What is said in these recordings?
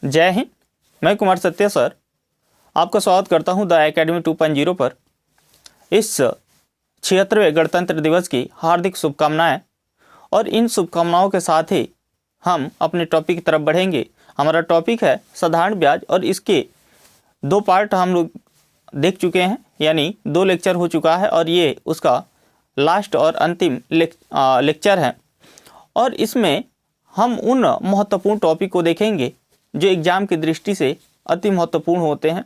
जय हिंद। मैं कुमार सत्य सर आपका स्वागत करता हूं द एकेडमी 2.0 पर। इस 76वें गणतंत्र दिवस की हार्दिक शुभकामनाएं। और इन शुभकामनाओं के साथ ही हम अपने टॉपिक की तरफ बढ़ेंगे। हमारा टॉपिक है साधारण ब्याज और इसके 2 पार्ट हम लोग देख चुके हैं, यानी 2 लेक्चर हो चुका है और ये उसका लास्ट और अंतिम लेक्चर है। और इसमें हम उन महत्वपूर्ण टॉपिक को देखेंगे जो एग्जाम की दृष्टि से अति महत्वपूर्ण होते हैं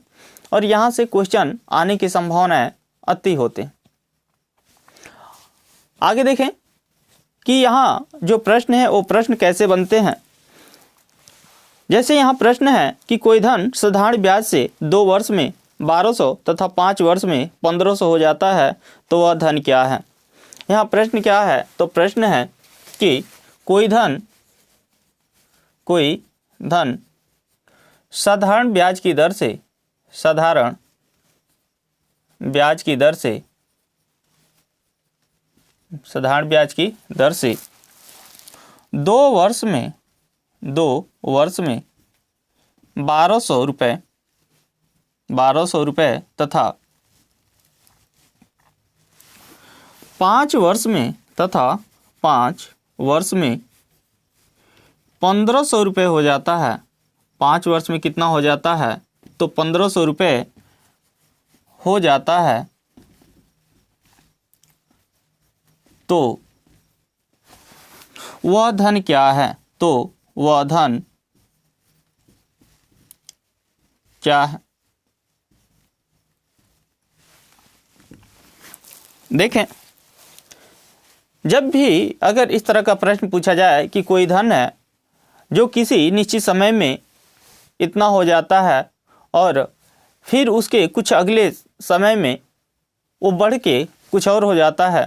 और यहाँ से क्वेश्चन आने की संभावनाएं अति होते हैं। आगे देखें कि यहाँ जो प्रश्न है वो प्रश्न कैसे बनते हैं। जैसे यहाँ प्रश्न है कि कोई धन साधारण ब्याज से 2 वर्ष में 1200 तथा 5 वर्ष में 1500 हो जाता है तो वह धन क्या है। यहाँ प्रश्न क्या है, तो प्रश्न है कि कोई धन साधारण ब्याज की दर से 2 वर्ष में 1200 रुपये तथा 5 वर्ष में 1500 रुपये हो जाता है। 5 वर्ष में कितना हो जाता है, तो 1500 रुपये हो जाता है। तो वह धन क्या है, तो वह धन क्या है। देखें, जब भी अगर इस तरह का प्रश्न पूछा जाए कि कोई धन है जो किसी निश्चित समय में इतना हो जाता है और फिर उसके कुछ अगले समय में वो बढ़ के कुछ और हो जाता है,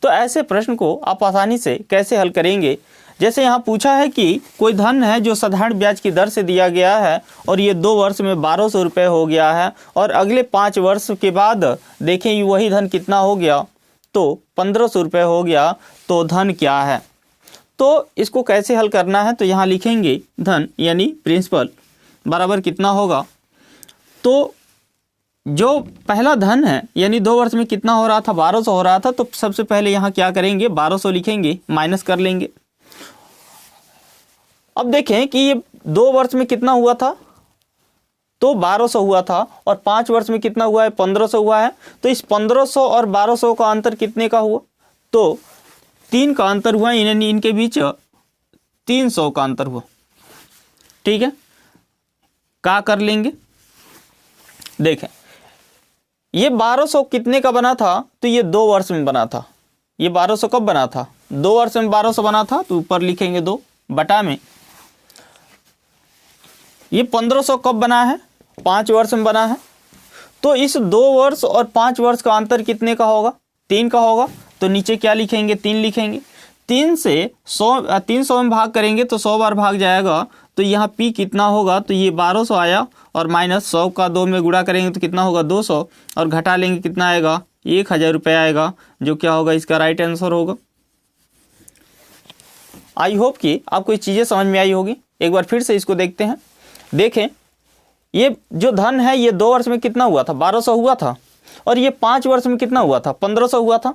तो ऐसे प्रश्न को आप आसानी से कैसे हल करेंगे। जैसे यहाँ पूछा है कि कोई धन है जो साधारण ब्याज की दर से दिया गया है और ये 2 वर्ष में 1200 रुपये हो गया है और अगले 5 वर्ष के बाद देखें वही धन कितना हो गया, तो 1500 रुपये हो गया, तो धन क्या है। तो इसको कैसे हल करना है, तो यहाँ लिखेंगे धन यानी प्रिंसिपल बराबर कितना होगा। तो जो पहला धन है यानी 2 वर्ष में कितना हो रहा था, 1200 हो रहा था, तो सबसे पहले यहाँ क्या करेंगे, 1200 लिखेंगे, माइनस कर लेंगे। अब देखें कि ये 2 वर्ष में कितना हुआ था, तो 1200 हुआ था और 5 वर्ष में कितना हुआ है, 1500 हुआ है। तो इस 1500 और 1200 का अंतर कितने का हुआ, तो 3 का अंतर हुआ, यानी इनके बीच 300 का अंतर हुआ। ठीक है, क्या कर लेंगे। देखें ये 1200 कितने का बना था, तो ये 2 वर्ष में बना था। ये 1200 कब बना था, 2 वर्ष में 1200 बना था, तो ऊपर लिखेंगे 2 बटा में। ये 1500 कब बना है, 5 वर्ष में बना है। तो इस 2 वर्ष और 5 वर्ष का अंतर कितने का होगा, 3 का होगा। तो नीचे क्या लिखेंगे, 3 लिखेंगे। 3 से 300 में भाग करेंगे तो 100 बार भाग जाएगा, तो यहाँ पी कितना होगा, तो ये 1200 आया और माइनस 100 का 2 में गुणा करेंगे तो कितना होगा, 200, और घटा लेंगे कितना आएगा, 1000 रुपये आएगा, जो क्या होगा, इसका राइट आंसर होगा। आई होप कि आपको ये चीज़ें समझ में आई होगी। एक बार फिर से इसको देखते हैं। देखें ये जो धन है ये 2 वर्ष में कितना हुआ था, 1200 हुआ था, और ये 5 वर्ष में कितना हुआ था, 1500 हुआ था।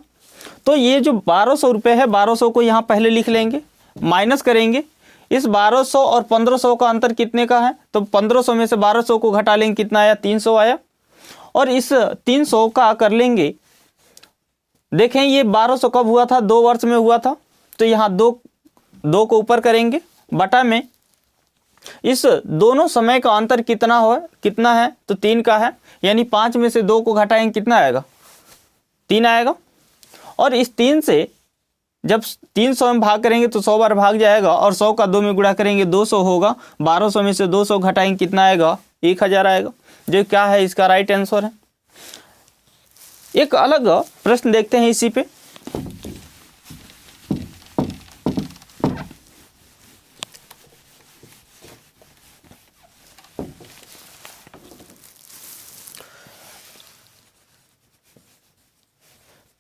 तो ये जो 1200 रुपये है, 1200 को यहाँ पहले लिख लेंगे, माइनस करेंगे। इस 1200 और 1500 का अंतर कितने का है, तो 1500 में से 1200 को घटा लेंगे, कितना आया, 300 आया। और इस 300 का कर लेंगे, देखें ये 1200 कब हुआ था, 2 वर्ष में हुआ था, तो यहाँ 2 को ऊपर करेंगे बटा में। इस दोनों समय का अंतर कितना है, तो 3 का है, यानी 5 में से 2 को घटाएंगे, कितना आएगा, 3 आएगा। और इस 3 से जब 300 में भाग करेंगे तो 100 बार भाग जाएगा, और 100 का 2 में गुणा करेंगे 200 होगा। 1200 में से 200 घटाएंगे, कितना आएगा, 1000 आएगा, जो क्या है इसका राइट आंसर है। एक अलग प्रश्न देखते हैं इसी पे।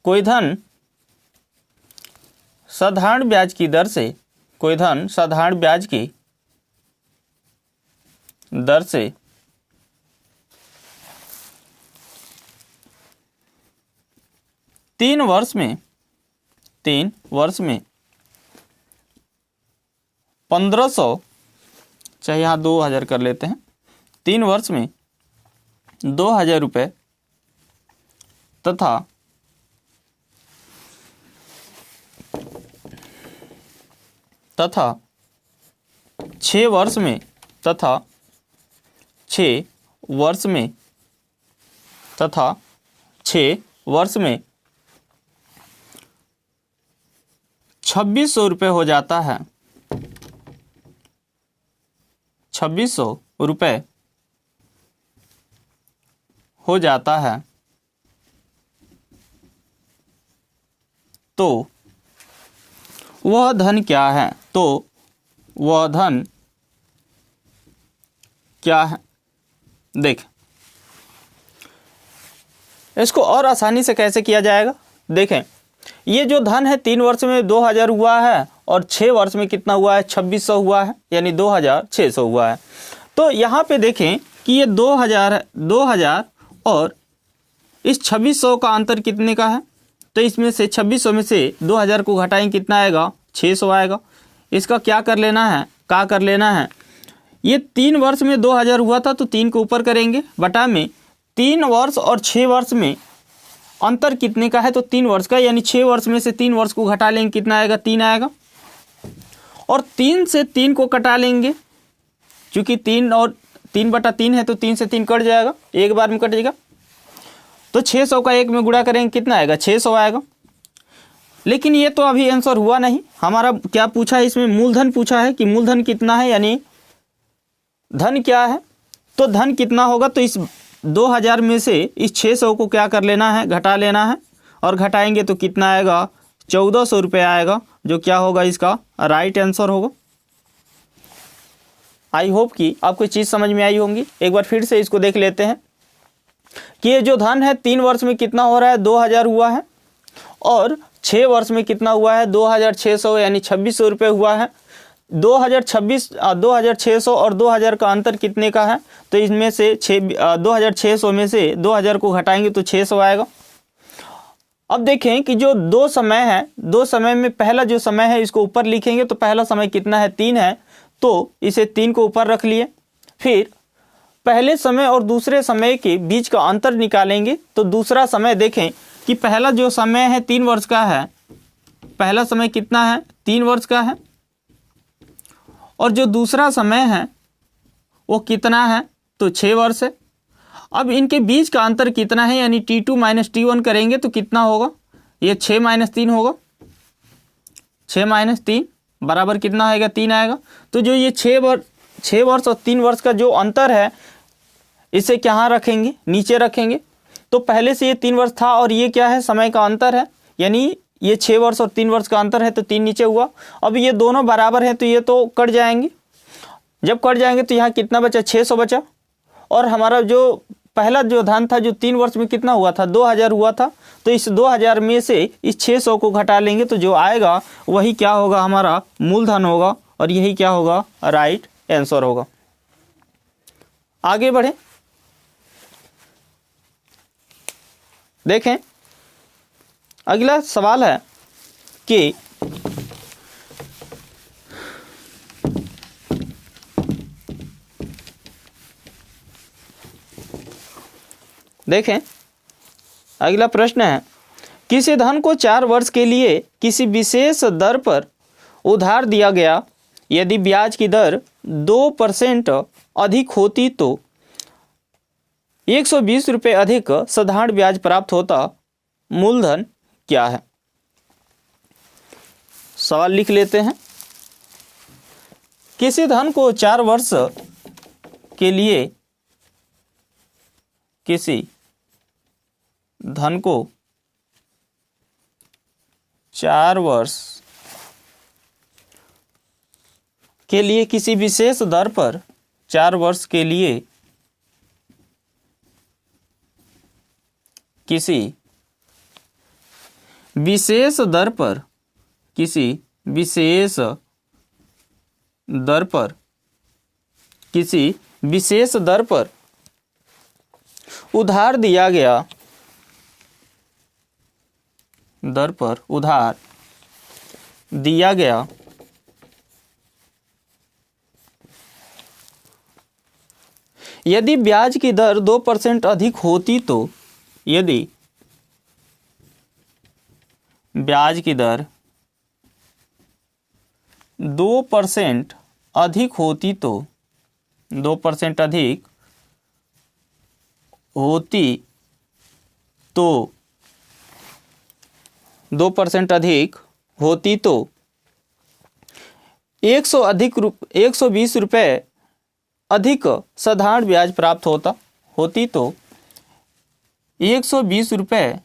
कोई धन साधारण ब्याज की दर से, कोई धन साधारण ब्याज की दर से 3 वर्ष में 1500, चाहे यहाँ 2000 कर लेते हैं, 3 वर्ष में 2000 रुपये तथा 6 वर्ष में 2600 रुपये हो जाता है। 2600 रुपये हो जाता है। तो वह धन क्या है? देख, इसको और आसानी से कैसे किया जाएगा? देखें, ये जो धन है 3 वर्ष में 2000 हुआ है और 6 वर्ष में कितना हुआ है? 2600 हुआ है, यानी 2600 हुआ है। तो यहाँ पे देखें कि ये 2000 और इस 2600 का अंतर कितने का है? तो इसमें से 2600 में से 2000 को घटाएं, कितना आएगा? 600 आएगा। इसका क्या कर लेना है? ये 3 वर्ष में 2000 हुआ था तो 3 को ऊपर करेंगे, बटा में 3 वर्ष और 6 वर्ष में अंतर कितने का है? तो 3 वर्ष का, यानी 6 वर्ष में से 3 वर्ष को घटा लेंगे, कितना आएगा? 3 आएगा। और 3 से 3 को कटा लेंगे, क्योंकि 3 और 3/3 है तो 3 से 3 कट जाएगा, एक बार में कटेगा। तो 600 का 1 में गुणा करेंगे, कितना आएगा? 600 आएगा। लेकिन ये तो अभी आंसर हुआ नहीं। हमारा क्या पूछा है इसमें? मूलधन पूछा है कि मूलधन कितना है, यानी धन क्या है। तो धन कितना होगा? तो इस 2000 में से इस 600 को क्या कर लेना है? घटा लेना है। और घटाएंगे तो कितना आएगा? 1400 रुपये आएगा, जो क्या होगा? इसका राइट आंसर होगा। आई होप कि आपको चीज़ समझ में आई होंगी। एक बार फिर से इसको देख लेते हैं कि ये जो धन है 3 वर्ष में कितना हो रहा है? 2000 हुआ है, और 6 वर्ष में कितना हुआ है? 2600, यानी 2600 रुपये हुआ है। 2600 और 2000 का अंतर कितने का है? तो इसमें से 2600 में से 2000 को घटाएंगे तो 600 आएगा। अब देखें कि जो 2 समय है, 2 समय में पहला जो समय है इसको ऊपर लिखेंगे, तो पहला समय कितना है? 3 है, तो इसे 3 को ऊपर रख लिए। फिर पहले समय और दूसरे समय के बीच का अंतर निकालेंगे, तो दूसरा समय देखें कि पहला जो समय है 3 वर्ष का है, पहला समय कितना है? 3 वर्ष का है। और जो दूसरा समय है वो कितना है? तो 6 वर्ष है। अब इनके बीच का अंतर कितना है? यानी T2 - T1 करेंगे तो कितना होगा? ये 6 - 3 होगा। 6 - 3 बराबर कितना आएगा? 3 आएगा। तो जो ये 6 वर्ष और 3 वर्ष का जो अंतर है, इसे कहाँ रखेंगे? नीचे रखेंगे। तो पहले से ये 3 वर्ष था और ये क्या है? समय का अंतर है, यानी ये 6 वर्ष और 3 वर्ष का अंतर है, तो 3 नीचे हुआ। अब ये दोनों बराबर हैं तो ये तो कट जाएंगे। जब कट जाएंगे तो यहाँ कितना बचा? 600 बचा। और हमारा जो पहला जो धन था जो 3 वर्ष में कितना हुआ था? 2000 हुआ था। तो इस 2000 में से इस 600 को घटा लेंगे, तो जो आएगा वही क्या होगा? हमारा मूलधन होगा, और यही क्या होगा? राइट आंसर होगा। आगे बढ़े, देखें अगला सवाल है कि देखें अगला प्रश्न है, किसी धन को 4 वर्ष के लिए किसी विशेष दर पर उधार दिया गया, यदि ब्याज की दर 2% अधिक होती तो 120 रुपये अधिक साधारण ब्याज प्राप्त होता। मूलधन क्या है? सवाल लिख लेते हैं। किसी धन को 4 वर्ष के लिए किसी धन को 4 वर्ष के लिए किसी विशेष दर पर 4 वर्ष के लिए किसी विशेष दर पर किसी विशेष दर पर किसी विशेष दर पर उधार दिया गया, दर पर उधार दिया गया यदि ब्याज की दर 2% अधिक होती तो, यदि ब्याज की दर 2% अधिक होती तो, 2% अधिक होती तो, 2% अधिक होती तो 120 रुपये अधिक साधारण ब्याज प्राप्त होती तो 120 रुपये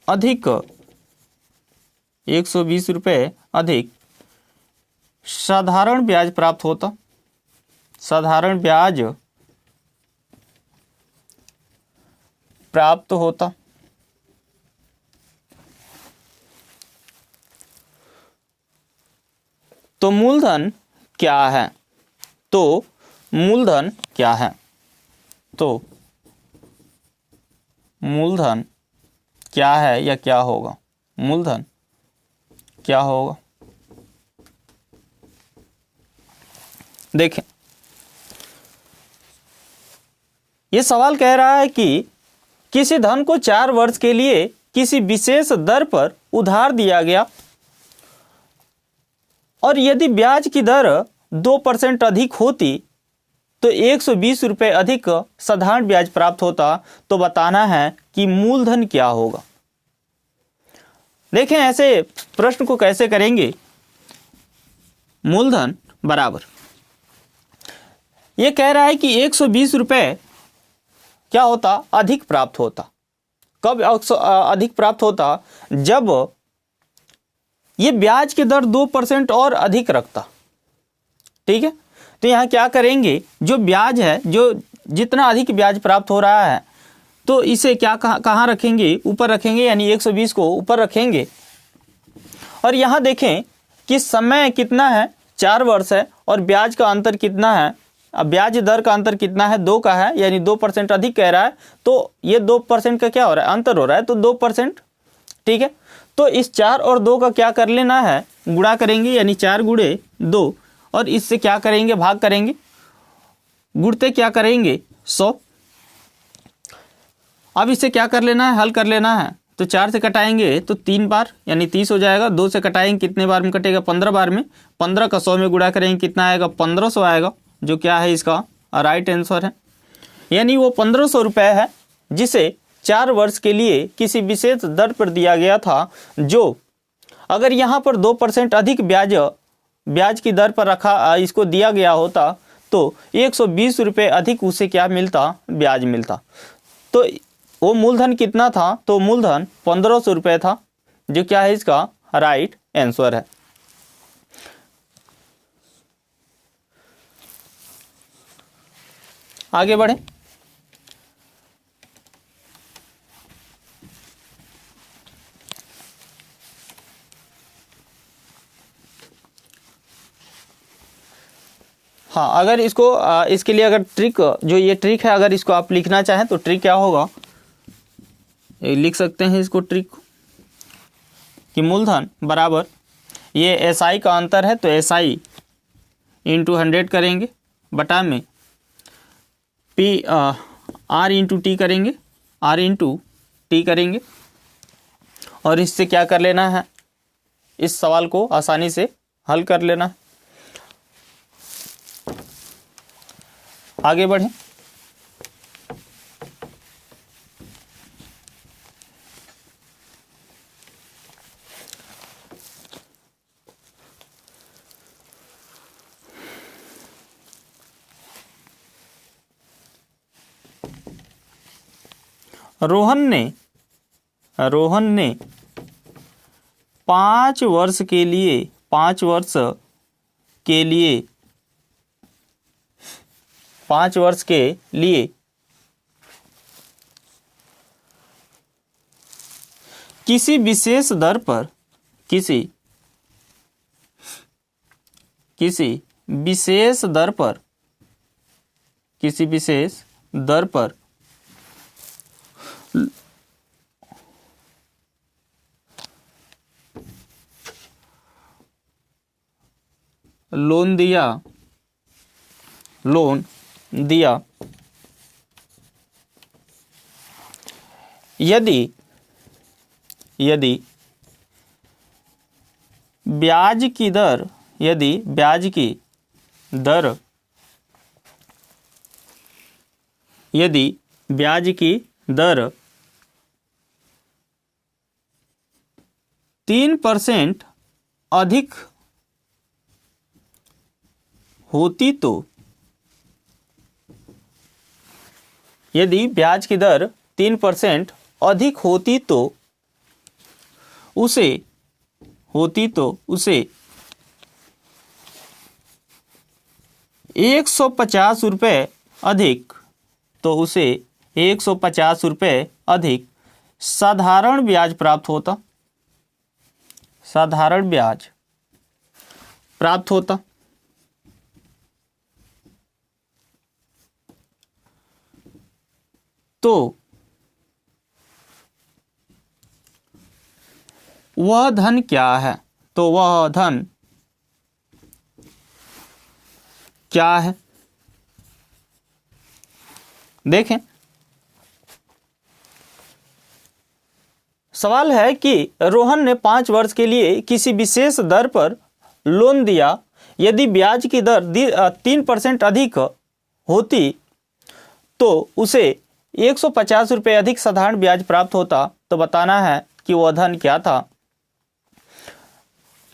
अधिक 120 रुपये अधिक साधारण ब्याज प्राप्त होता, साधारण ब्याज प्राप्त होता। तो मूलधन क्या है? तो मूलधन क्या है? तो मूलधन क्या है या क्या होगा? मूलधन क्या होगा? देखें, ये सवाल कह रहा है कि किसी धन को 4 वर्ष के लिए किसी विशेष दर पर उधार दिया गया और यदि ब्याज की दर 2% अधिक होती तो 120 रुपये अधिक साधारण ब्याज प्राप्त होता। तो बताना है कि मूलधन क्या होगा। देखें ऐसे प्रश्न को कैसे करेंगे। मूलधन बराबर, ये कह रहा है कि 120 रुपये क्या होता? अधिक प्राप्त होता। कब अधिक प्राप्त होता? जब ये ब्याज की दर 2% और अधिक रखता। ठीक है, तो यहाँ क्या करेंगे, जो ब्याज है, जो जितना अधिक ब्याज प्राप्त हो रहा है, तो इसे क्या कहाँ रखेंगे? ऊपर रखेंगे, यानी 120 को ऊपर रखेंगे। और यहाँ देखें कि समय कितना है? 4 वर्ष है और ब्याज का अंतर कितना है? अब ब्याज दर का अंतर कितना है? 2 का है, यानी 2% अधिक कह रहा है। तो ये 2% का क्या हो रहा है? अंतर हो रहा है, तो 2%। ठीक है, तो इस 4 और 2 का क्या कर लेना है? गुणा करेंगे, यानी 4 गुणे 2, और इससे क्या करेंगे? भाग करेंगे। गुणते क्या करेंगे? 100। अब इसे क्या कर लेना है? हल कर लेना है। तो 4 से कटाएंगे तो 3 बार, यानी 30 हो जाएगा। 2 से कटाएंगे, कितने बार में कटेगा? 15 बार में। 15 का 100 में गुणा करेंगे, कितना आएगा? 1500 आएगा, जो क्या है इसका राइट आंसर है। यानी वो 1500 रुपये है जिसे 4 वर्ष के लिए किसी विशेष दर पर दिया गया था, जो अगर यहाँ पर 2% अधिक ब्याज की दर पर रखा इसको दिया गया होता तो 120 रुपये अधिक उसे क्या मिलता? ब्याज मिलता। तो वो मूलधन कितना था? तो मूलधन 1500 रुपये था, जो क्या है इसका राइट आंसर है। आगे बढ़े। हाँ, अगर इसको इसके लिए अगर ट्रिक, जो ये ट्रिक है, अगर इसको आप लिखना चाहें तो ट्रिक क्या होगा? लिख सकते हैं इसको ट्रिक कि मूलधन बराबर, ये एसआई का अंतर है तो एसआई इंटू 100 करेंगे, बटा में पी आर इंटू टी करेंगे, आर इंटू टी करेंगे। और इससे क्या कर लेना है? इस सवाल को आसानी से हल कर लेना है। आगे बढ़ें। रोहन ने 5 वर्ष के लिए 5 वर्ष के लिए किसी विशेष दर पर किसी विशेष दर पर, किसी विशेष दर पर लोन दिया यदि ब्याज की दर 3% अधिक होती तो, यदि ब्याज की दर 3% अधिक होती तो उसे 150 रुपये अधिक, तो उसे 150 रुपये अधिक साधारण ब्याज प्राप्त होता, साधारण ब्याज प्राप्त होता। तो वह धन क्या है? तो वह धन क्या है? देखें, सवाल है कि रोहन ने 5 वर्ष के लिए किसी विशेष दर पर लोन दिया, यदि ब्याज की दर 3% अधिक होती तो उसे 150 रुपये अधिक साधारण ब्याज प्राप्त होता। तो बताना है कि वह धन क्या था।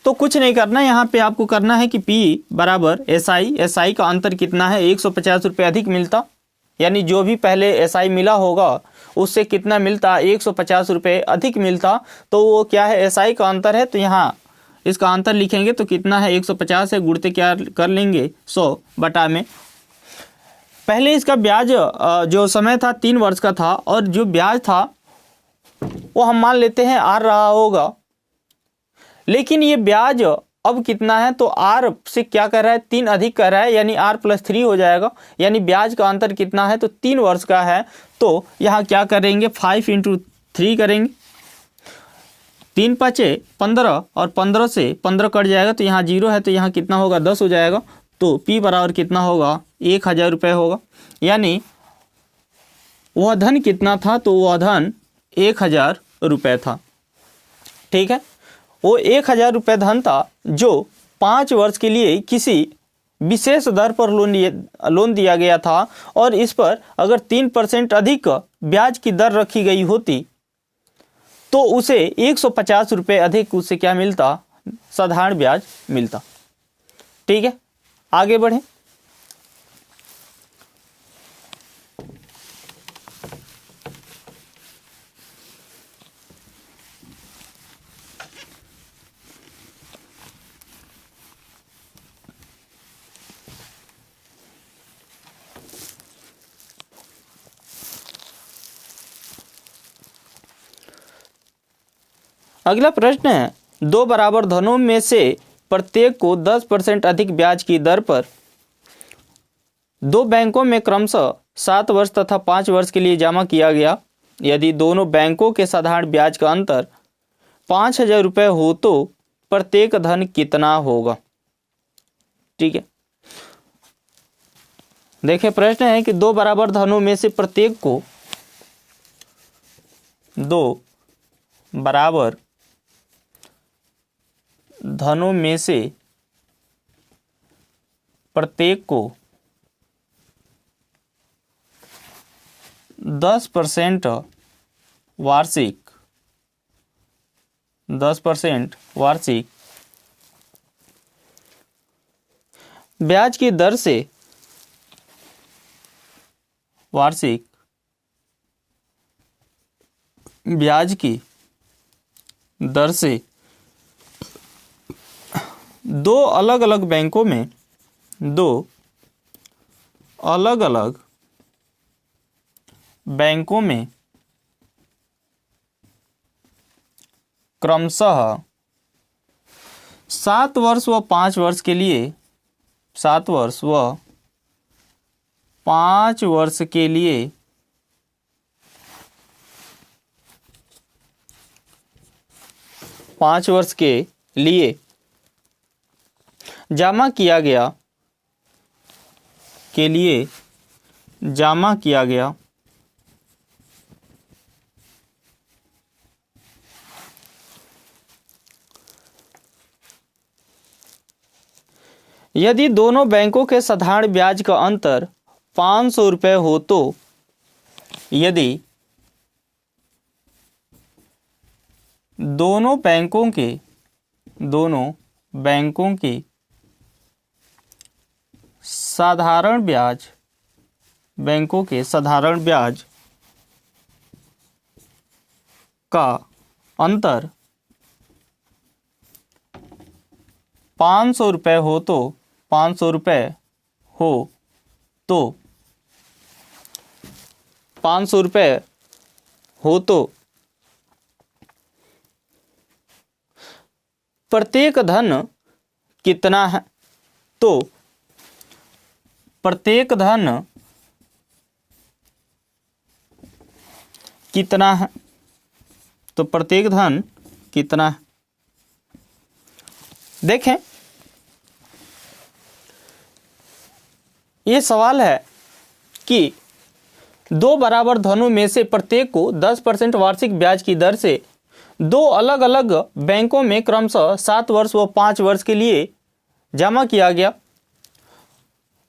तो कुछ नहीं करना, यहाँ पे आपको करना है कि P बराबर SI का अंतर कितना है, 150 रुपये अधिक मिलता, यानी जो भी पहले SI मिला होगा उससे कितना मिलता, 150 रुपये अधिक मिलता। तो वो क्या है, SI का अंतर है, तो यहाँ इसका अंतर लिखेंगे तो कितना है, 150 है, गुणते क्या कर लेंगे 100 बटा में। पहले इसका ब्याज जो समय था 3 वर्ष का था, और जो ब्याज था वो हम मान लेते हैं R रहा होगा, लेकिन ये ब्याज अब कितना है, तो R से क्या कर रहा है, 3 अधिक कर रहा है, यानी R+3 हो जाएगा, यानी ब्याज का अंतर कितना है, तो 3 वर्ष का है। तो यहाँ क्या करेंगे, 5 × 3 करेंगे, 3 × 5 = 15, और 15 से 15 कट जाएगा तो यहाँ 0 है, तो यहाँ कितना होगा, 10 हो जाएगा। तो P बराबर कितना होगा, 1000 रुपये होगा, यानी वह धन कितना था, तो वह धन 1000 रुपये था। ठीक है, वो 1000 रुपये धन था जो 5 वर्ष के लिए किसी विशेष दर पर लोन दिया गया था, और इस पर अगर 3% अधिक ब्याज की दर रखी गई होती तो उसे 150 रुपये अधिक उससे क्या मिलता, साधारण ब्याज मिलता। ठीक है, आगे बढ़ें। अगला प्रश्न है, 2 बराबर धनों में से प्रत्येक को 10% अधिक ब्याज की दर पर 2 बैंकों में क्रमशः 7 वर्ष तथा 5 वर्ष के लिए जमा किया गया। यदि दोनों बैंकों के साधारण ब्याज का अंतर 5000 रुपये हो तो प्रत्येक धन कितना होगा। ठीक है, देखिए प्रश्न है कि 2 बराबर धनों में से प्रत्येक को 2 बराबर धनों में से प्रत्येक को 10% वार्षिक ब्याज की दर से वार्षिक ब्याज की दर से 2 अलग अलग बैंकों में 2 अलग अलग बैंकों में क्रमशः 7 वर्ष व 5 वर्ष के लिए 7 वर्ष व 5 वर्ष के लिए जमा किया गया यदि दोनों बैंकों के साधारण ब्याज का अंतर 500 रुपये हो तो यदि दोनों बैंकों की साधारण ब्याज का अंतर 500 रुपये हो तो 500 रुपये हो तो प्रत्येक धन कितना है? तो प्रत्येक धन कितना है? देखें, ये सवाल है कि दो बराबर धनों में से प्रत्येक को 10% वार्षिक ब्याज की दर से दो अलग अलग बैंकों में क्रमशः 7 वर्ष व 5 वर्ष के लिए जमा किया गया।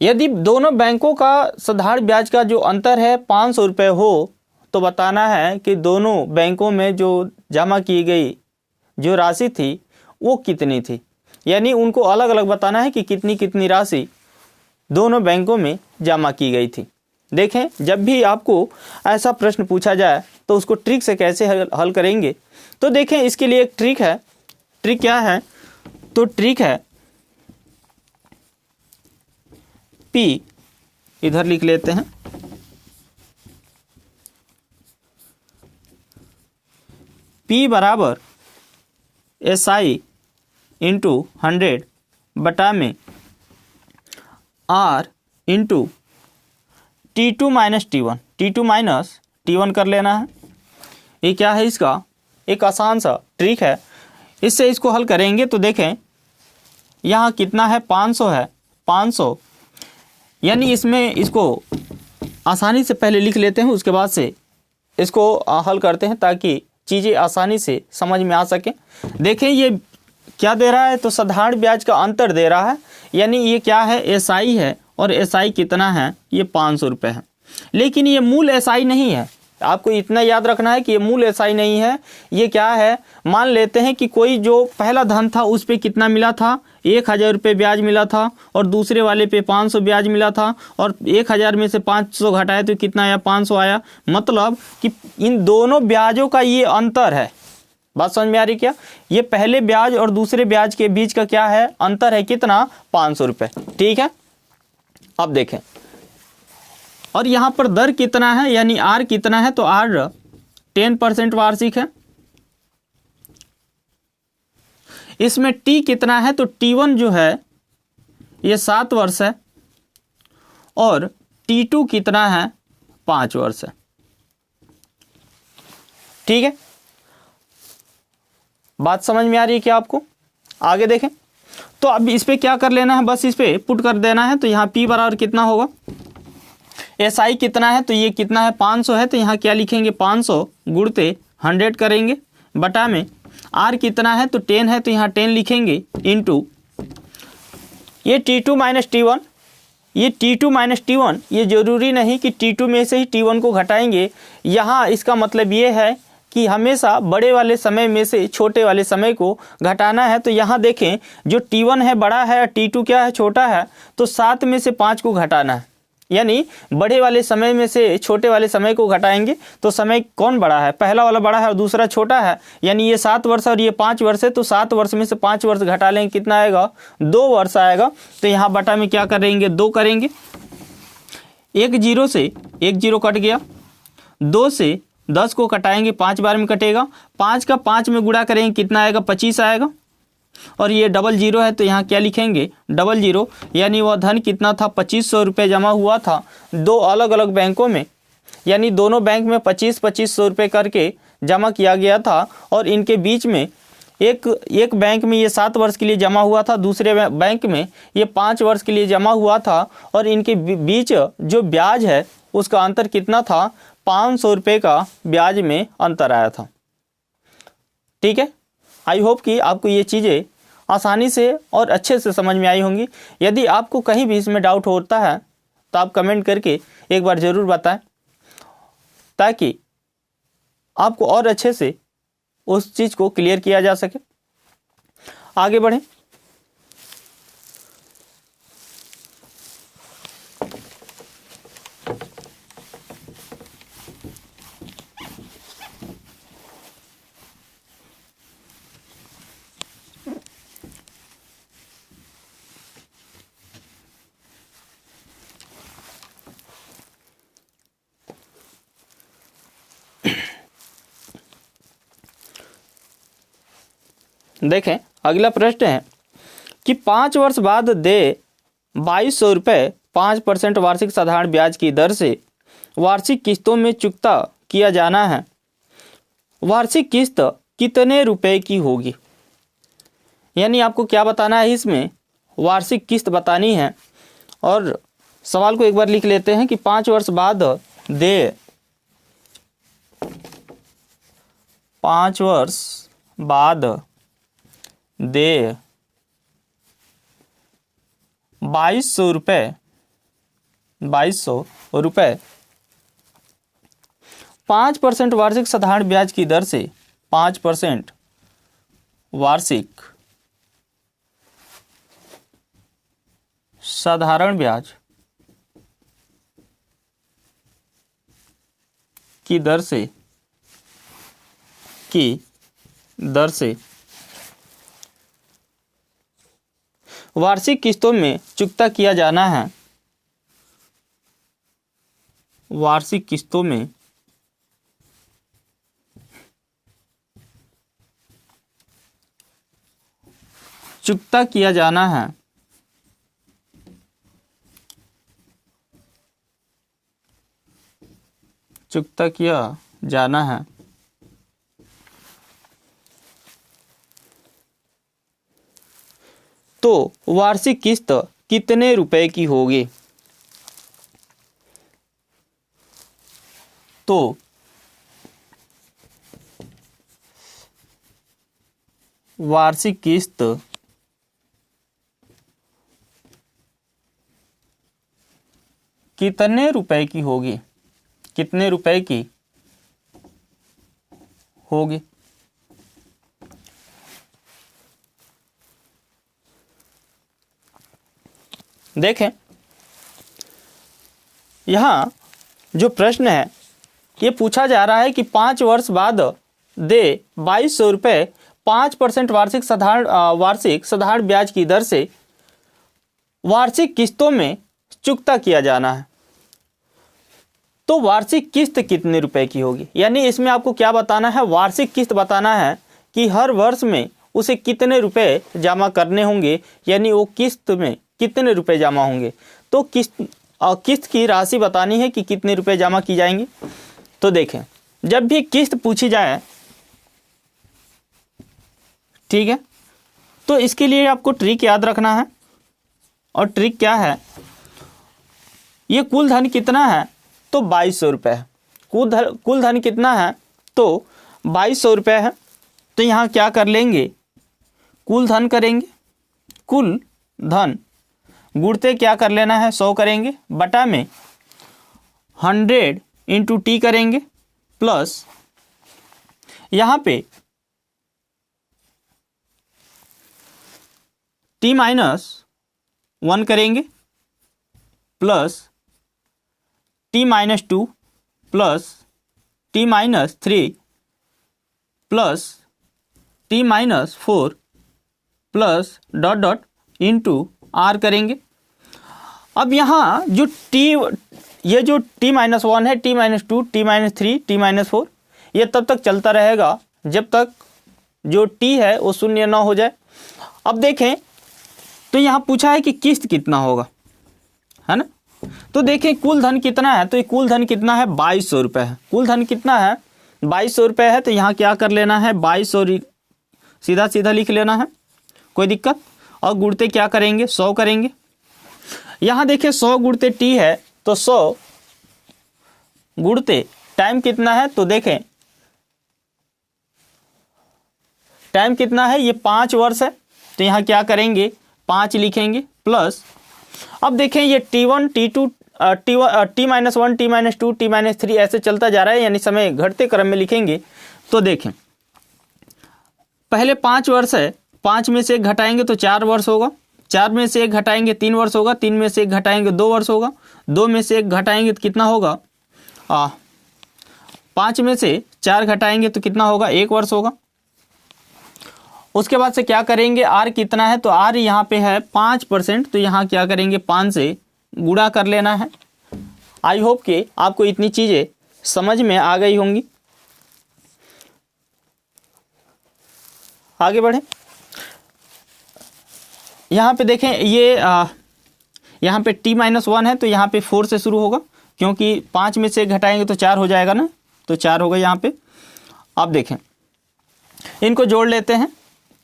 यदि दोनों बैंकों का साधारण ब्याज का जो अंतर है 500 रुपये हो तो बताना है कि दोनों बैंकों में जो जमा की गई जो राशि थी वो कितनी थी। यानी उनको अलग अलग बताना है कि कितनी राशि दोनों बैंकों में जमा की गई थी। देखें, जब भी आपको ऐसा प्रश्न पूछा जाए तो उसको ट्रिक से कैसे हल करेंगे, तो देखें इसके लिए एक ट्रिक है। ट्रिक क्या है? तो ट्रिक है P, इधर लिख लेते हैं, P बराबर SI इंटू 100 बटा में R into T2 minus T1 कर लेना है। ये क्या है? इसका एक आसान सा ट्रिक है। इससे इसको हल करेंगे तो देखें यहाँ कितना है? 500 है। 500 यानी इसमें इसको आसानी से पहले लिख लेते हैं, उसके बाद से इसको हल करते हैं ताकि चीज़ें आसानी से समझ में आ सकें। देखें ये क्या दे रहा है? तो साधारण ब्याज का अंतर दे रहा है। यानी ये क्या है? SI है और SI कितना है? ये 500 रुपये है। लेकिन ये मूल SI नहीं है। आपको इतना याद रखना है कि ये मूल SI नहीं है। ये क्या है? मान लेते हैं कि कोई जो पहला धन था उस पे कितना मिला था? 1000 रुपये ब्याज मिला था और दूसरे वाले पे 500 ब्याज मिला था और 1000 में से 500 घटाए तो कितना आया? 500 आया। मतलब कि इन दोनों ब्याजों का ये अंतर है। बात समझ में आ रही क्या? ये पहले ब्याज और दूसरे ब्याज के बीच का क्या है? अंतर है कितना? 500 रुपये। ठीक है, अब देखें, और यहाँ पर दर कितना है? यानी R कितना है? तो R 10% वार्षिक है। इसमें T कितना है? तो T1 जो है ये 7 वर्ष है और T2 कितना है? 5 वर्ष है। ठीक है, बात समझ में आ रही है क्या आपको? आगे देखें, तो अब इस पे क्या कर लेना है? बस इस पे पुट कर देना है। तो यहाँ P बराबर कितना होगा? SI कितना है? तो ये कितना है? 500 है। तो यहाँ क्या लिखेंगे? 500 गुणते 100 करेंगे बटा में R कितना है? तो 10 है। तो यहाँ 10 लिखेंगे इंटू ये T2 माइनस T1। ये T2 माइनस T1 ये ज़रूरी नहीं कि T2 में से ही T1 को घटाएंगे। यहाँ इसका मतलब ये है कि हमेशा बड़े वाले समय में से छोटे वाले समय को घटाना है। तो यहाँ देखें जो T1 है बड़ा है और T2 क्या है? छोटा है। तो 7 में से 5 को घटाना है। यानी बड़े वाले समय में से छोटे वाले समय को घटाएंगे तो समय कौन बड़ा है? पहला वाला बड़ा है और दूसरा छोटा है। यानी ये 7 वर्ष और ये 5 वर्ष है। तो 7 वर्ष में से 5 वर्ष घटा लेंगे, कितना आएगा? 2 वर्ष आएगा। तो यहाँ बटा में क्या करेंगे? 2 करेंगे। 1 0 से 1 0 कट गया। 2 से 10 को कटाएंगे, 5 बार में कटेगा। 5 का 5 में गुणा करेंगे, कितना आएगा? 25 आएगा। और ये डबल जीरो है तो यहाँ क्या लिखेंगे, डबल जीरो। यानी वह धन कितना था, 2500 रुपये जमा हुआ था दो अलग अलग बैंकों में, यानी दोनों बैंक में 2500 रुपये करके जमा किया गया था। और इनके बीच में एक बैंक में ये 7 वर्ष के लिए जमा हुआ था, दूसरे बैंक में ये 5 वर्ष के लिए जमा हुआ था। और इनके बीच जो ब्याज है उसका अंतर कितना था, 500 रुपये का ब्याज में अंतर आया था। ठीक है, आई होप कि आपको ये चीज़ें आसानी से और अच्छे से समझ में आई होंगी। यदि आपको कहीं भी इसमें डाउट होता है तो आप कमेंट करके एक बार ज़रूर बताएं, ताकि आपको और अच्छे से उस चीज़ को क्लियर किया जा सके। आगे बढ़ें। देखें, अगला प्रश्न है कि 5 वर्ष बाद दे 2200 रुपये 5% वार्षिक साधारण ब्याज की दर से वार्षिक किस्तों में चुकता किया जाना है। वार्षिक किस्त कितने रुपए की होगी? यानी आपको क्या बताना है, इसमें वार्षिक किस्त बतानी है। और सवाल को एक बार लिख लेते हैं कि 5 वर्ष बाद दे 5 वर्ष बाद दे 2200 रुपये 5% वार्षिक साधारण ब्याज की दर से 5% वार्षिक साधारण ब्याज की दर से वार्षिक किस्तों में चुकता किया जाना है। वार्षिक किस्तों में चुकता किया जाना है। चुकता किया जाना है। तो वार्षिक किस्त कितने रुपए की होगी? तो वार्षिक किस्त कितने रुपए की होगी? कितने रुपए की होगी? देखें, यहाँ जो प्रश्न है ये पूछा जा रहा है कि 5 वर्ष बाद दे 2200 रुपये 5% वार्षिक साधारण ब्याज की दर से वार्षिक किस्तों में चुकता किया जाना है। तो वार्षिक किस्त कितने रुपए की होगी? यानी इसमें आपको क्या बताना है, वार्षिक किस्त बताना है कि हर वर्ष में उसे कितने रुपए जमा करने होंगे, यानी वो किस्त में कितने रुपए जमा होंगे। तो किस्त की राशि बतानी है कि कितने रुपए जमा की जाएंगे। तो देखें, जब भी किस्त पूछी जाए, ठीक है, तो इसके लिए आपको ट्रिक याद रखना है। और ट्रिक क्या है, ये कुल धन कितना है, तो 2200 रुपये है। कुल धन कितना है, तो 2200 रुपये है। तो यहाँ क्या कर लेंगे, कुल धन करेंगे, कुल धन गुणते क्या कर लेना है, 100 करेंगे, बटा में 100 इंटू टी करेंगे, प्लस यहाँ पे टी माइनस 1 करेंगे, plus T minus 2 plus T minus 3 plus T minus 4 plus dot dot into R करेंगे। अब यहाँ जो ये जो टी माइनस 1 है, T minus 2, T minus 3, T minus 4, ये तब तक चलता रहेगा जब तक जो टी है वो शून्य ना हो जाए। अब देखें तो यहाँ पूछा है कि किस्त कितना होगा, है ना। तो देखें कुल धन कितना है, तो ये कुल धन कितना है 2200 रुपये है। कुल धन कितना है 2200 रुपये है। तो यहाँ क्या कर लेना है 2200 सीधा सीधा लिख लेना है, कोई दिक्कत। और गुणते क्या करेंगे 100 करेंगे। यहाँ देखें 100 गुणते टी है, तो 100 गुणते टाइम कितना है, तो देखें टाइम कितना है, ये 5 वर्ष है। तो यहाँ क्या करेंगे 5 लिखेंगे प्लस, अब देखें ये T1 T2 T-1 T-2 T-3 ऐसे चलता जा रहा है, यानी समय घटते क्रम में लिखेंगे। तो देखें पहले 5 वर्ष है, 5 में से 1 घटाएंगे तो 4 वर्ष होगा, 4 में से 1 घटाएंगे 3 वर्ष होगा, 3 में से 1 घटाएंगे 2 वर्ष होगा, 2 में से 1 घटाएंगे तो कितना होगा 5 में से 4 घटाएंगे तो कितना होगा 1 वर्ष होगा। उसके बाद से क्या करेंगे आर कितना है, तो आर यहाँ पे है 5%, तो यहाँ क्या करेंगे 5 से गुणा कर लेना है। आई होप कि आपको इतनी चीज़ें समझ में आ गई होंगी। आगे बढ़ें। यहाँ पे देखें ये यहाँ पे T-1 है, तो यहाँ पे 4 से शुरू होगा, क्योंकि 5 में से 1 घटाएंगे तो 4 हो जाएगा ना, तो 4 होगा यहाँ पे। अब देखें इनको जोड़ लेते हैं,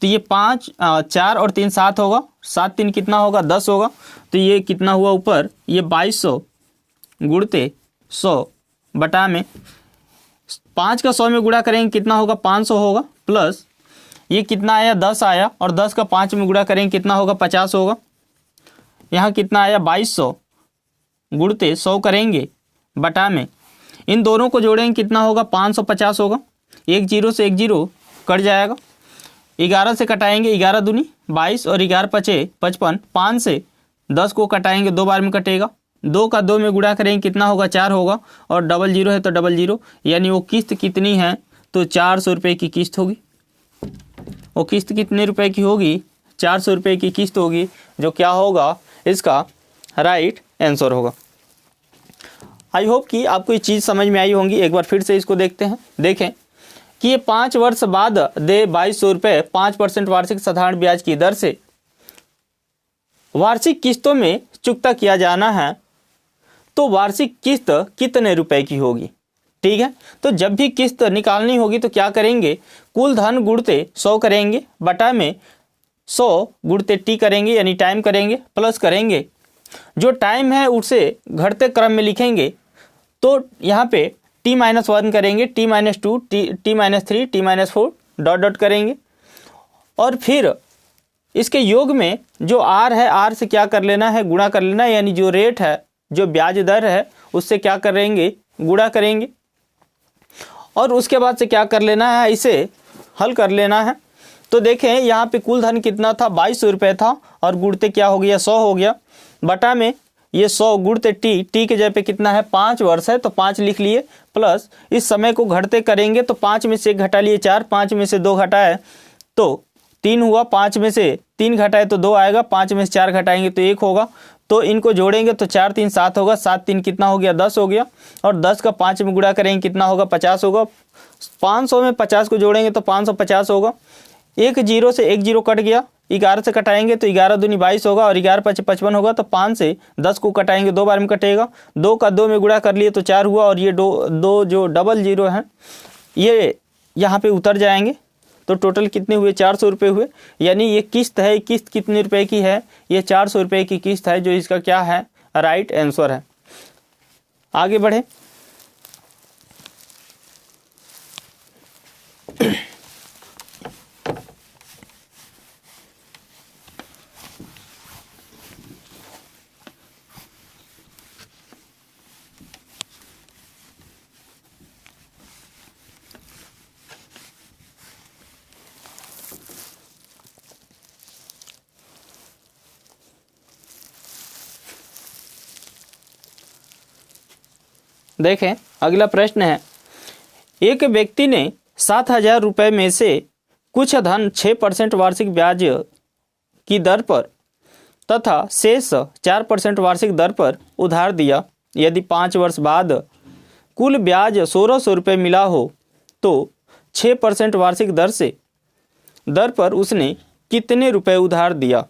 तो ये 5 4 और 3 7 होगा, 7 3 कितना होगा 10 होगा। तो ये कितना हुआ ऊपर, ये 2200 गुणते 100 बटा में 5 का 100 में गुणा करेंगे कितना होगा 500 होगा, प्लस ये कितना आया 10 आया, और 10 का 5 में गुणा करेंगे कितना होगा 50 होगा। यहाँ कितना आया 2200 गुणते 100 करेंगे बटा में, इन दोनों को जोड़ेंगे कितना होगा 550 होगा। 1 0 से 1 0 कट जाएगा, 11 से कटाएंगे 11 दूनी 22 और 11 पचे 55, 5 से 10 को कटाएंगे 2 बार में कटेगा, 2 का 2 में गुणा करेंगे कितना होगा 4 होगा, और 00 है तो 00, यानी वो किस्त कितनी है, तो 400 रुपये की किस्त होगी। वो किस्त कितने रुपए की होगी 400 रुपये की किस्त होगी, जो क्या होगा इसका राइट आंसर होगा। आई होप कि आपको ये चीज़ समझ में आई होंगी। एक बार फिर से इसको देखते हैं। देखें कि ये 5 वर्ष बाद दे 2200 रुपये 5% वार्षिक साधारण ब्याज की दर से वार्षिक किस्तों में चुकता किया जाना है, तो वार्षिक किस्त कितने रुपए की होगी। ठीक है, तो जब भी किस्त निकालनी होगी तो क्या करेंगे कुल धन गुणते 100 करेंगे बटा में 100 गुणते टी करेंगे, यानी टाइम करेंगे, प्लस करेंगे जो टाइम है उसे घटते क्रम में लिखेंगे। तो यहाँ पे T-1 करेंगे, T-2 T-3 T-4 dot dot करेंगे, और फिर इसके योग में जो R है R से क्या कर लेना है गुणा कर लेना है, यानी जो रेट है जो ब्याज दर है उससे क्या करेंगे गुणा करेंगे, और उसके बाद से क्या कर लेना है इसे हल कर लेना है। तो देखें यहाँ पे कुल धन कितना था 2200 रुपये था, और गुणते क्या हो गया 100 हो गया, बटा में ये 100 गुणते टी के जगह पे कितना है 5 वर्ष है तो 5 लिख लिए, प्लस इस समय को घटते करेंगे तो 5 में से 1 घटा लिए 4, 5 में से 2 घटाए तो 3 हुआ, 5 में से 3 घटाए तो 2 आएगा, 5 में से 4 घटाएंगे तो 1 होगा। तो इनको जोड़ेंगे तो 4 3 7 होगा, 7 3 कितना हो गया 10 हो गया, और 10 का 5 में गुणा करेंगे कितना होगा 50 होगा। 500 में 50 को जोड़ेंगे तो 550 होगा। 1 0 से 1 0 कट गया, 11 से कटाएंगे तो 11 दूनी 22 होगा, और 11 5 55 होगा। तो 5 से 10 को कटाएंगे 2 बार में कटेगा, 2 का 2 में गुणा कर लिए तो 4 हुआ, और ये दो जो 00 हैं ये यहाँ पे उतर जाएंगे, तो टोटल कितने हुए 400 रुपये हुए। यानी ये किस्त है, किस्त कितने रुपए की है, ये 400 रुपये की किस्त है, जो इसका क्या है राइट आंसर है। आगे बढ़े। देखें अगला प्रश्न है, एक व्यक्ति ने 7000 रुपये में से कुछ धन 6% वार्षिक ब्याज की दर पर तथा शेष 4% वार्षिक दर पर उधार दिया। यदि 5 वर्ष बाद कुल ब्याज 1600 रुपये मिला हो तो 6% वार्षिक दर पर उसने कितने रुपए उधार दिया।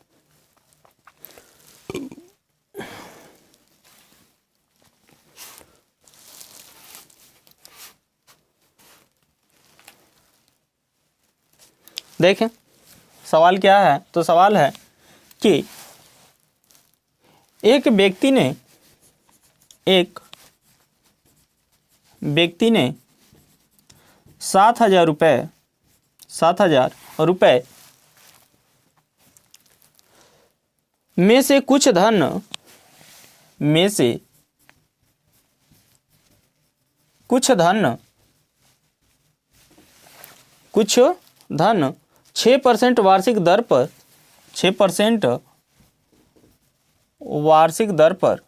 देखें सवाल क्या है, तो सवाल है कि एक व्यक्ति ने 7,000 रुपये में से कुछ धन 6% वार्षिक दर पर 6% वार्षिक दर पर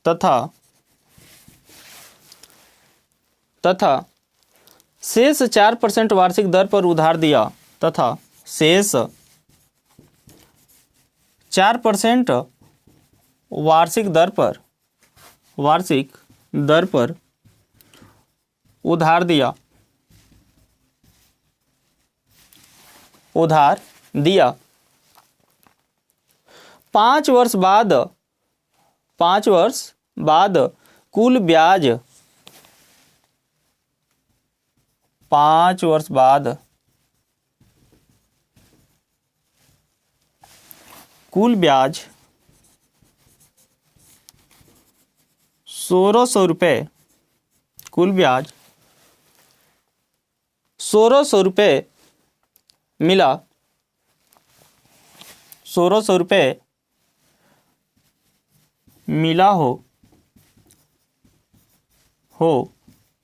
तथा शेष 4% वार्षिक दर पर उधार दिया तथा शेष 4% वार्षिक दर पर उधार दिया 5 वर्ष बाद कुल ब्याज 5 वर्ष बाद कुल ब्याज 1,600 रुपये, कुल ब्याज 1,600 रुपये मिला, 1,600 रुपये मिला हो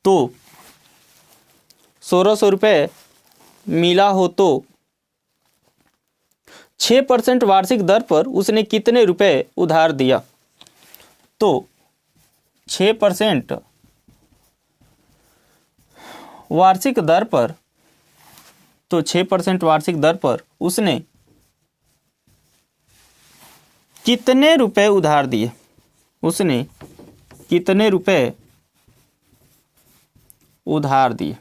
तो 1,600 रुपये मिला हो तो 6% वार्षिक दर पर उसने कितने रुपए उधार दिया। तो 6% वार्षिक दर पर, तो 6% वार्षिक दर पर उसने कितने रुपए उधार दिए, उसने कितने रुपए उधार दिए।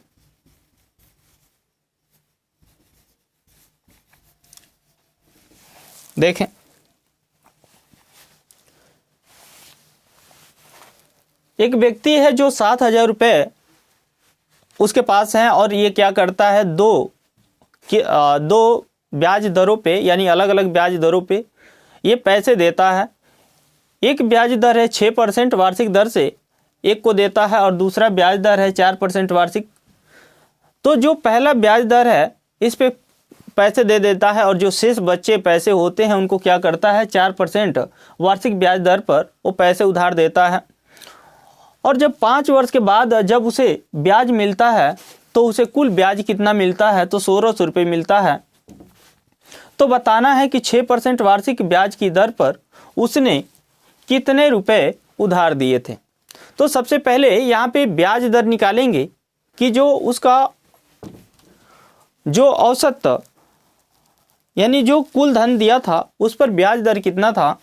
देखें एक व्यक्ति है जो 7,000 रुपये उसके पास हैं और ये क्या करता है, दो ब्याज दरों पे, यानी अलग अलग ब्याज दरों पे ये पैसे देता है। एक ब्याज दर है 6% वार्षिक दर से एक को देता है और दूसरा ब्याज दर है 4% वार्षिक। तो जो पहला ब्याज दर है इस पे पैसे दे देता है और जो शेष बच्चे पैसे होते हैं उनको क्या करता है, 4% वार्षिक ब्याज दर पर वो पैसे उधार देता है। और जब 5 वर्ष के बाद जब उसे ब्याज मिलता है तो उसे कुल ब्याज कितना मिलता है, तो 1,600 रुपये मिलता है। तो बताना है कि 6% वार्षिक ब्याज की दर पर उसने कितने रुपए उधार दिए थे। तो सबसे पहले यहाँ पे ब्याज दर निकालेंगे कि जो उसका जो औसत यानी जो कुल धन दिया था उस पर ब्याज दर कितना था।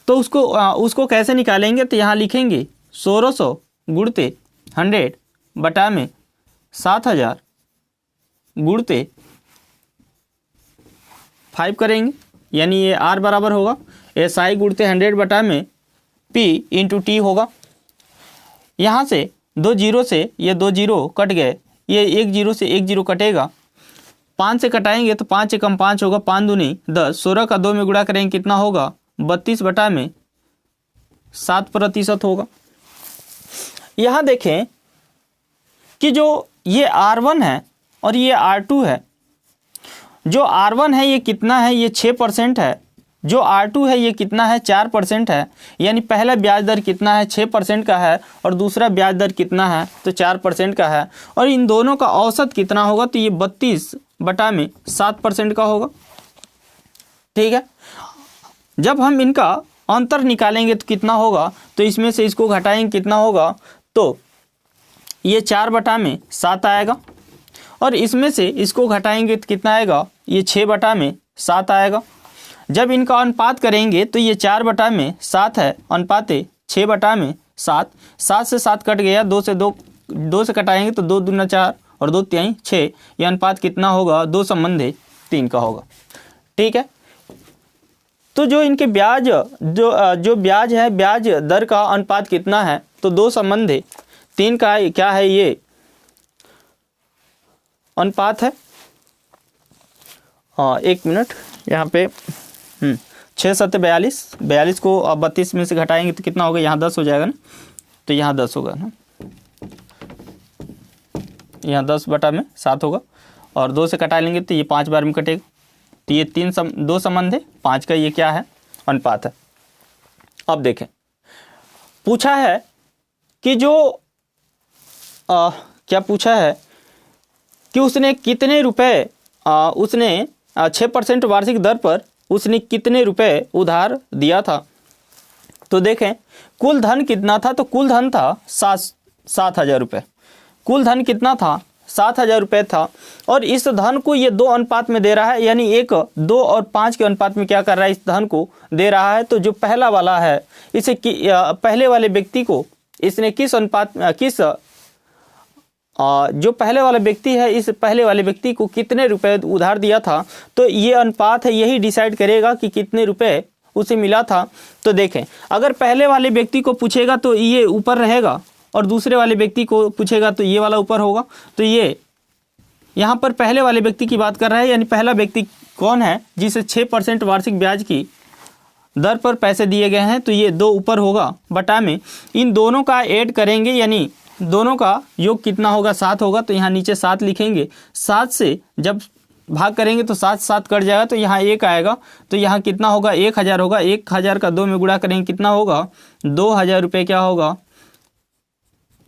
तो उसको कैसे निकालेंगे, तो यहाँ लिखेंगे 1,600 गुणते 100 बटा में 7,000 गुणते 5 करेंगे, यानी ये R बराबर होगा SI गुणते 100 बटा में P इंटू T होगा। यहाँ से 2 जीरो से ये 2 जीरो कट गए, ये 1 जीरो से 1 जीरो कटेगा, 5 से कटाएंगे तो 5 एकम 5 होगा, 5 दूनी 10, 16 का 2 में गुणा करेंगे कितना होगा, 32 बटा में 7% होगा। यहाँ देखें कि जो ये R1 है और ये R2 है, जो R1 है ये कितना है, ये 6% है, जो R2 है ये कितना है, 4% है। यानी पहला ब्याज दर कितना है, 6% का है और दूसरा ब्याज दर कितना है, तो 4% का है। और इन दोनों का औसत कितना होगा, तो ये 32 बटा में 7% का होगा। ठीक है, जब हम इनका अंतर निकालेंगे तो कितना होगा, तो इसमें से इसको घटाएंगे कितना होगा, तो ये 4 बटा में 7 आएगा और इसमें से इसको घटाएंगे तो कितना आएगा, ये 6 बटा में 7 आएगा। जब इनका अनुपात करेंगे तो ये 4 बटा में 7 है, अनुपाते 6 बटा में 7, 7 से 7 कट गया, 2 से कटाएंगे तो 2 दूना 4 और 2 तिहाई 6। यह अनुपात कितना होगा? 2 संबंधे 3 का होगा। ठीक है, तो जो इनके ब्याज जो ब्याज है, ब्याज दर का अनुपात कितना है? तो 2 संबंधे 3 का क्या है? ये अनुपात है। एक मिनट, यहाँ पे 6 7 42, 42 को अब 32 में से घटाएंगे तो कितना होगा? यहाँ 10 हो जाएगा ना, तो यहाँ 10 होगा ना, यहाँ 10/7 होगा और 2 से कटा लेंगे तो ये 5 बार में कटेगा। तो ये 2 संबंध है, 5 का ये क्या है? अनुपात है। अब देखें, पूछा है कि जो क्या पूछा है कि उसने कितने रुपए उसने 6% वार्षिक दर पर उसने कितने रुपए उधार दिया था। तो देखें कुल धन कितना था? तो कुल धन था 7,000 रुपये। कुल धन कितना था? 7,000 रुपये था। और इस धन को ये 2 अनुपात में दे रहा है, यानी 1, 2 और 5 के अनुपात में क्या कर रहा है? इस धन को दे रहा है। तो जो पहला वाला है, इसे पहले वाले व्यक्ति को इसने किस अनुपात जो पहले वाला व्यक्ति है, इस पहले वाले व्यक्ति को कितने रुपए उधार दिया था। तो ये अनुपात है, यही डिसाइड करेगा कि कितने रुपए उसे मिला था। तो देखें, अगर पहले वाले व्यक्ति को पूछेगा तो ये ऊपर रहेगा और दूसरे वाले व्यक्ति को पूछेगा तो ये वाला ऊपर होगा। तो ये यहाँ पर पहले वाले व्यक्ति की बात कर रहा है, यानी पहला व्यक्ति कौन है? जिसे 6% वार्षिक ब्याज की दर पर पैसे दिए गए हैं। तो ये 2 ऊपर होगा, बटा में इन दोनों का ऐड करेंगे, यानी दोनों का योग कितना होगा? 7 होगा। तो यहाँ नीचे 7 लिखेंगे। 7 से जब भाग करेंगे तो 7 7 कट जाएगा, तो यहाँ 1 आएगा। तो यहाँ कितना होगा? 1,000 होगा। 1,000 का 2 में गुणा करेंगे, कितना होगा? 2,000 रुपये क्या होगा?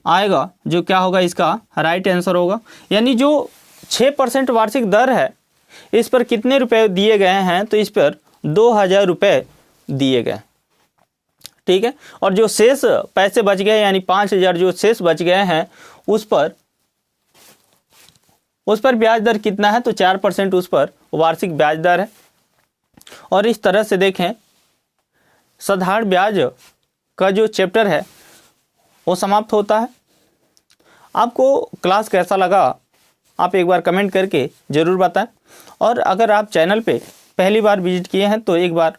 आएगा, जो क्या होगा? इसका राइट आंसर होगा। यानी जो 6% वार्षिक दर है, इस पर कितने रुपए दिए गए हैं? तो इस पर 2,000 रुपये दिए गए। ठीक है, और जो शेष पैसे बच गए, यानी 5,000 जो शेष बच गए हैं, उस पर ब्याज दर कितना है? तो 4% उस पर वार्षिक ब्याज दर है। और इस तरह से देखें, साधारण ब्याज का जो चैप्टर है वो समाप्त होता है। आपको क्लास कैसा लगा आप एक बार कमेंट करके ज़रूर बताएं। और अगर आप चैनल पे पहली बार विजिट किए हैं तो एक बार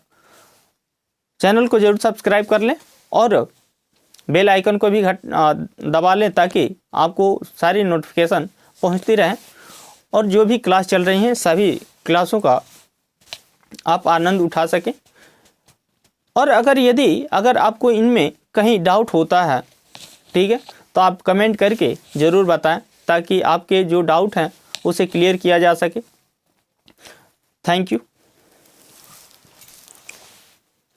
चैनल को ज़रूर सब्सक्राइब कर लें और बेल आइकन को भी दबा लें, ताकि आपको सारी नोटिफिकेशन पहुंचती रहें और जो भी क्लास चल रही हैं सभी क्लासों का आप आनंद उठा सकें। और अगर आपको इनमें कहीं डाउट होता है, ठीक है, तो आप कमेंट करके ज़रूर बताएं, ताकि आपके जो डाउट हैं उसे क्लियर किया जा सके। Thank you.